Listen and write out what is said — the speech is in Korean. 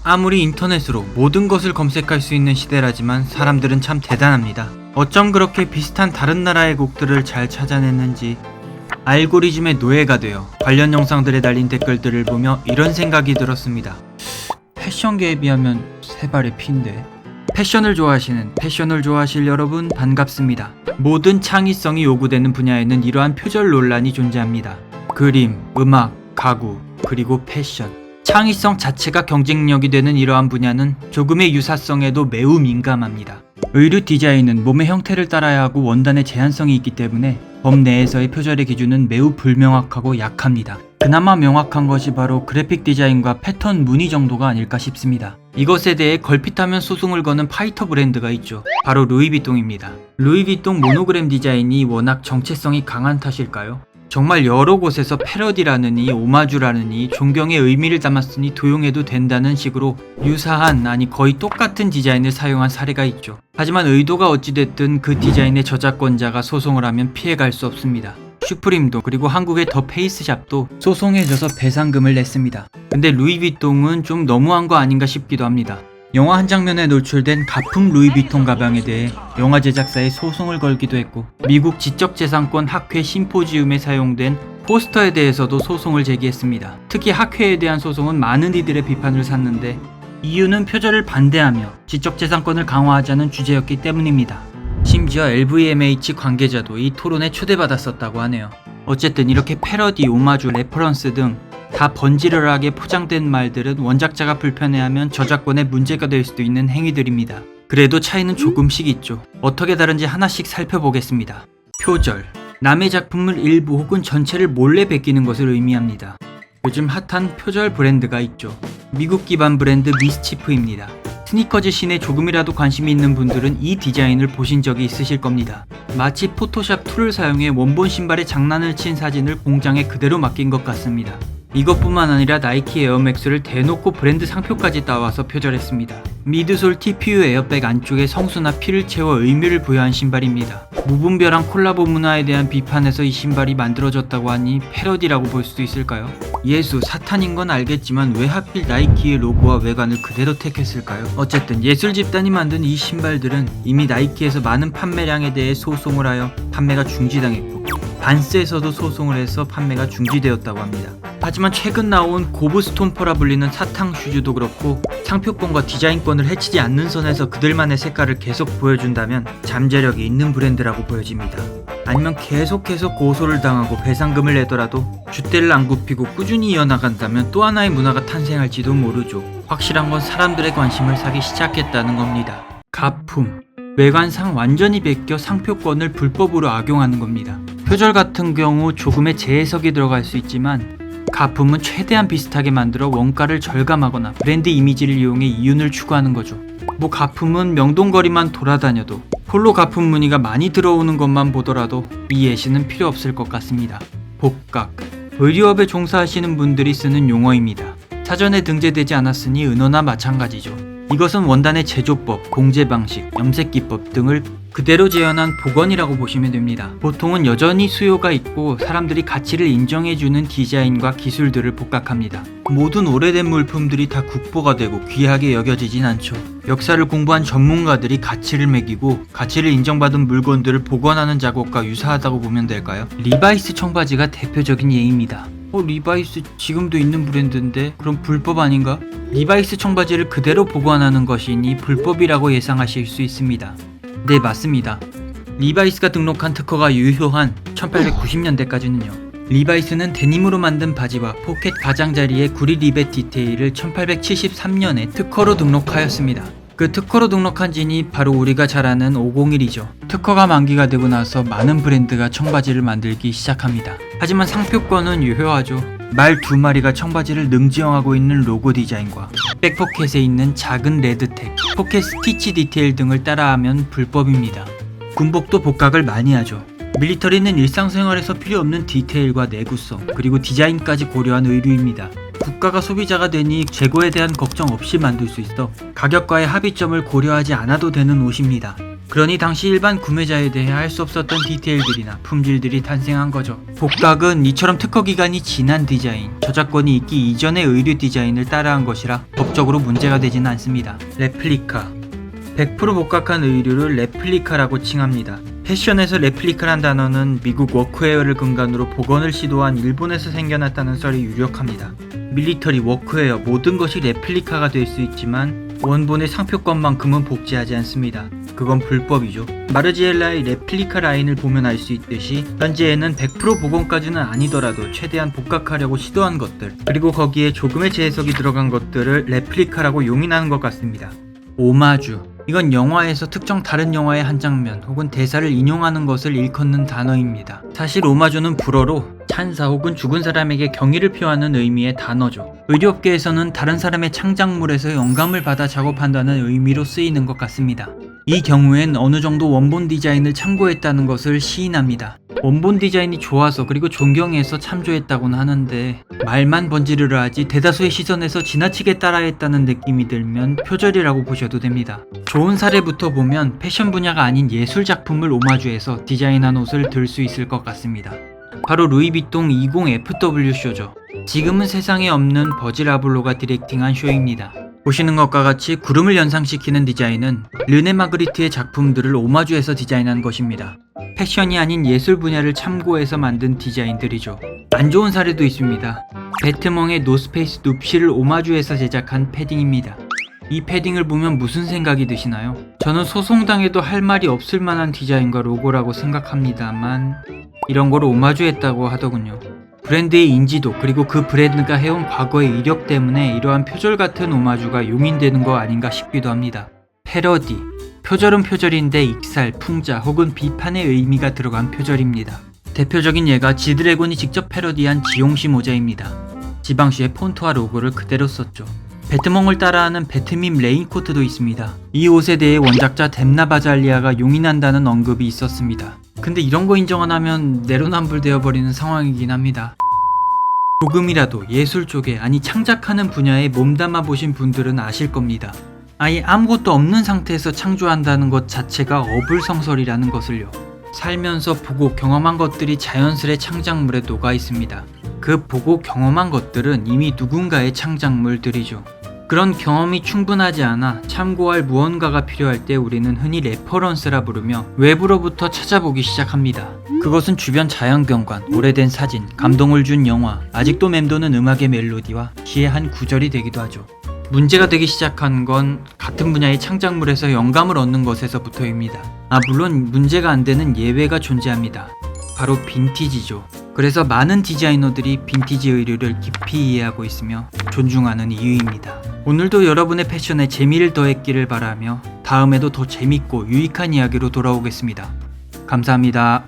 아무리 인터넷으로 모든 것을 검색할 수 있는 시대라지만 사람들은 참 대단합니다. 어쩜 그렇게 비슷한 다른 나라의 곡들을 잘 찾아냈는지 알고리즘의 노예가 되어 관련 영상들에 달린 댓글들을 보며 이런 생각이 들었습니다. 패션계에 비하면 세 발의 피인데. 패션을 좋아하실 여러분 반갑습니다. 모든 창의성이 요구되는 분야에는 이러한 표절 논란이 존재합니다. 그림, 음악, 가구, 그리고 패션. 창의성 자체가 경쟁력이 되는 이러한 분야는 조금의 유사성에도 매우 민감합니다. 의류 디자인은 몸의 형태를 따라야 하고 원단의 제한성이 있기 때문에 법 내에서의 표절의 기준은 매우 불명확하고 약합니다. 그나마 명확한 것이 바로 그래픽 디자인과 패턴 무늬 정도가 아닐까 싶습니다. 이것에 대해 걸핏하면 소송을 거는 파이터 브랜드가 있죠. 바로 루이비통입니다. 루이비통 모노그램 디자인이 워낙 정체성이 강한 탓일까요? 정말 여러 곳에서 패러디라느니 오마주라느니 존경의 의미를 담았으니 도용해도 된다는 식으로 유사한, 아니 거의 똑같은 디자인을 사용한 사례가 있죠. 하지만 의도가 어찌됐든 그 디자인의 저작권자가 소송을 하면 피해갈 수 없습니다. 슈프림도 그리고 한국의 더 페이스샵도 소송에 져서 배상금을 냈습니다. 근데 루이비통은 좀 너무한 거 아닌가 싶기도 합니다. 영화 한 장면에 노출된 가품 루이비통 가방에 대해 영화 제작사에 소송을 걸기도 했고, 미국 지적재산권 학회 심포지움에 사용된 포스터에 대해서도 소송을 제기했습니다. 특히 학회에 대한 소송은 많은 이들의 비판을 샀는데 이유는 표절을 반대하며 지적재산권을 강화하자는 주제였기 때문입니다. 심지어 LVMH 관계자도 이 토론에 초대받았었다고 하네요. 어쨌든 이렇게 패러디, 오마주, 레퍼런스 등 다 번지르르하게 포장된 말들은 원작자가 불편해하면 저작권에 문제가 될 수도 있는 행위들입니다. 그래도 차이는 조금씩 있죠. 어떻게 다른지 하나씩 살펴보겠습니다. 표절. 남의 작품을 일부 혹은 전체를 몰래 베끼는 것을 의미합니다. 요즘 핫한 표절 브랜드가 있죠. 미국 기반 브랜드 미스치프입니다. 스니커즈 씬에 조금이라도 관심이 있는 분들은 이 디자인을 보신 적이 있으실 겁니다. 마치 포토샵 툴을 사용해 원본 신발에 장난을 친 사진을 공장에 그대로 맡긴 것 같습니다. 이것뿐만 아니라 나이키 에어맥스를 대놓고 브랜드 상표까지 따와서 표절했습니다. 미드솔 TPU 에어백 안쪽에 성수나 피를 채워 의미를 부여한 신발입니다. 무분별한 콜라보 문화에 대한 비판에서 이 신발이 만들어졌다고 하니 패러디라고 볼 수도 있을까요? 예수, 사탄인 건 알겠지만 왜 하필 나이키의 로고와 외관을 그대로 택했을까요? 어쨌든 예술 집단이 만든 이 신발들은 이미 나이키에서 많은 판매량에 대해 소송을 하여 판매가 중지당했고, 반스에서도 소송을 해서 판매가 중지되었다고 합니다. 하지만 최근 나온 고브스톰퍼라 불리는 사탕 슈즈도 그렇고 상표권과 디자인권을 해치지 않는 선에서 그들만의 색깔을 계속 보여준다면 잠재력이 있는 브랜드라고 보여집니다. 아니면 계속해서 고소를 당하고 배상금을 내더라도 줏대를 안 굽히고 꾸준히 이어나간다면 또 하나의 문화가 탄생할지도 모르죠. 확실한 건 사람들의 관심을 사기 시작했다는 겁니다. 가품. 외관상 완전히 베껴 상표권을 불법으로 악용하는 겁니다. 표절 같은 경우 조금의 재해석이 들어갈 수 있지만 가품은 최대한 비슷하게 만들어 원가를 절감하거나 브랜드 이미지를 이용해 이윤을 추구하는 거죠. 뭐 가품은 명동거리만 돌아다녀도 폴로 가품 무늬가 많이 들어오는 것만 보더라도 이 예시는 필요 없을 것 같습니다. 복각. 의류업에 종사하시는 분들이 쓰는 용어입니다. 사전에 등재되지 않았으니 은어나 마찬가지죠. 이것은 원단의 제조법, 공제 방식, 염색 기법 등을 그대로 재현한 복원이라고 보시면 됩니다. 보통은 여전히 수요가 있고 사람들이 가치를 인정해주는 디자인과 기술들을 복각합니다. 모든 오래된 물품들이 다 국보가 되고 귀하게 여겨지진 않죠. 역사를 공부한 전문가들이 가치를 매기고 가치를 인정받은 물건들을 복원하는 작업과 유사하다고 보면 될까요? 리바이스 청바지가 대표적인 예입니다. 리바이스 지금도 있는 브랜드인데 그럼 불법 아닌가? 리바이스 청바지를 그대로 복원하는 것이니 불법이라고 예상하실 수 있습니다. 네, 맞습니다. 리바이스가 등록한 특허가 유효한 1890년대까지는요. 리바이스는 데님으로 만든 바지와 포켓 가장자리의 구리 리벳 디테일을 1873년에 특허로 등록하였습니다. 그 특허로 등록한 진이 바로 우리가 잘 아는 501이죠. 특허가 만기가 되고 나서 많은 브랜드가 청바지를 만들기 시작합니다. 하지만 상표권은 유효하죠. 말 2마리가 청바지를 능지형하고 있는 로고 디자인과 백포켓에 있는 작은 레드텍, 포켓 스티치 디테일 등을 따라하면 불법입니다. 군복도 복각을 많이 하죠. 밀리터리는 일상생활에서 필요 없는 디테일과 내구성, 그리고 디자인까지 고려한 의류입니다. 국가가 소비자가 되니 재고에 대한 걱정 없이 만들 수 있어 가격과의 합의점을 고려하지 않아도 되는 옷입니다. 그러니 당시 일반 구매자에 대해 알 수 없었던 디테일들이나 품질들이 탄생한 거죠. 복각은 이처럼 특허 기간이 지난 디자인, 저작권이 있기 이전의 의류 디자인을 따라한 것이라 법적으로 문제가 되지는 않습니다. 레플리카, 100% 복각한 의류를 레플리카라고 칭합니다. 패션에서 레플리카란 단어는 미국 워크웨어를 근간으로 복원을 시도한 일본에서 생겨났다는 썰이 유력합니다. 밀리터리, 워크웨어 모든 것이 레플리카가 될 수 있지만 원본의 상표권만큼은 복제하지 않습니다. 그건 불법이죠. 마르지엘라의 레플리카 라인을 보면 알 수 있듯이 현재에는 100% 복원까지는 아니더라도 최대한 복각하려고 시도한 것들, 그리고 거기에 조금의 재해석이 들어간 것들을 레플리카라고 용인하는 것 같습니다. 오마주, 이건 영화에서 특정 다른 영화의 한 장면 혹은 대사를 인용하는 것을 일컫는 단어입니다. 사실 오마주는 불어로 찬사 혹은 죽은 사람에게 경의를 표하는 의미의 단어죠. 의류업계에서는 다른 사람의 창작물에서 영감을 받아 작업한다는 의미로 쓰이는 것 같습니다. 이 경우엔 어느 정도 원본 디자인을 참고했다는 것을 시인합니다. 원본 디자인이 좋아서 그리고 존경해서 참조했다고는 하는데 말만 번지르르 하지 대다수의 시선에서 지나치게 따라했다는 느낌이 들면 표절이라고 보셔도 됩니다. 좋은 사례부터 보면 패션 분야가 아닌 예술 작품을 오마주해서 디자인한 옷을 들 수 있을 것 같습니다. 바로 루이비통 20FW 쇼죠. 지금은 세상에 없는 버질 아블로가 디렉팅한 쇼입니다. 보시는 것과 같이 구름을 연상시키는 디자인은 르네 마그리트의 작품들을 오마주해서 디자인한 것입니다. 패션이 아닌 예술 분야를 참고해서 만든 디자인들이죠. 안 좋은 사례도 있습니다. 배트멍의 노스페이스 눕시를 오마주해서 제작한 패딩입니다. 이 패딩을 보면 무슨 생각이 드시나요? 저는 소송당해도 할 말이 없을 만한 디자인과 로고라고 생각합니다만 이런 걸 오마주했다고 하더군요. 브랜드의 인지도 그리고 그 브랜드가 해온 과거의 이력 때문에 이러한 표절 같은 오마주가 용인되는 거 아닌가 싶기도 합니다. 패러디, 표절은 표절인데 익살, 풍자 혹은 비판의 의미가 들어간 표절입니다. 대표적인 예가 지드래곤이 직접 패러디한 지용시 모자입니다. 지방시의 폰트와 로고를 그대로 썼죠. 배트멍을 따라하는 배트밈 레인코트도 있습니다. 이 옷에 대해 원작자 뎀나 바잘리아가 용인한다는 언급이 있었습니다. 근데 이런 거 인정 안 하면 내로남불 되어버리는 상황이긴 합니다. 조금이라도 예술 쪽에, 아니 창작하는 분야에 몸담아 보신 분들은 아실 겁니다. 아예 아무것도 없는 상태에서 창조한다는 것 자체가 어불성설이라는 것을요. 살면서 보고 경험한 것들이 자연스레 창작물에 녹아 있습니다. 그 보고 경험한 것들은 이미 누군가의 창작물들이죠. 그런 경험이 충분하지 않아 참고할 무언가가 필요할 때 우리는 흔히 레퍼런스라 부르며 외부로부터 찾아보기 시작합니다. 그것은 주변 자연경관, 오래된 사진, 감동을 준 영화, 아직도 맴도는 음악의 멜로디와 시의 한 구절이 되기도 하죠. 문제가 되기 시작한 건 같은 분야의 창작물에서 영감을 얻는 것에서부터입니다. 물론 문제가 안 되는 예외가 존재합니다. 바로 빈티지죠. 그래서 많은 디자이너들이 빈티지 의류를 깊이 이해하고 있으며 존중하는 이유입니다. 오늘도 여러분의 패션에 재미를 더했기를 바라며 다음에도 더 재밌고 유익한 이야기로 돌아오겠습니다. 감사합니다.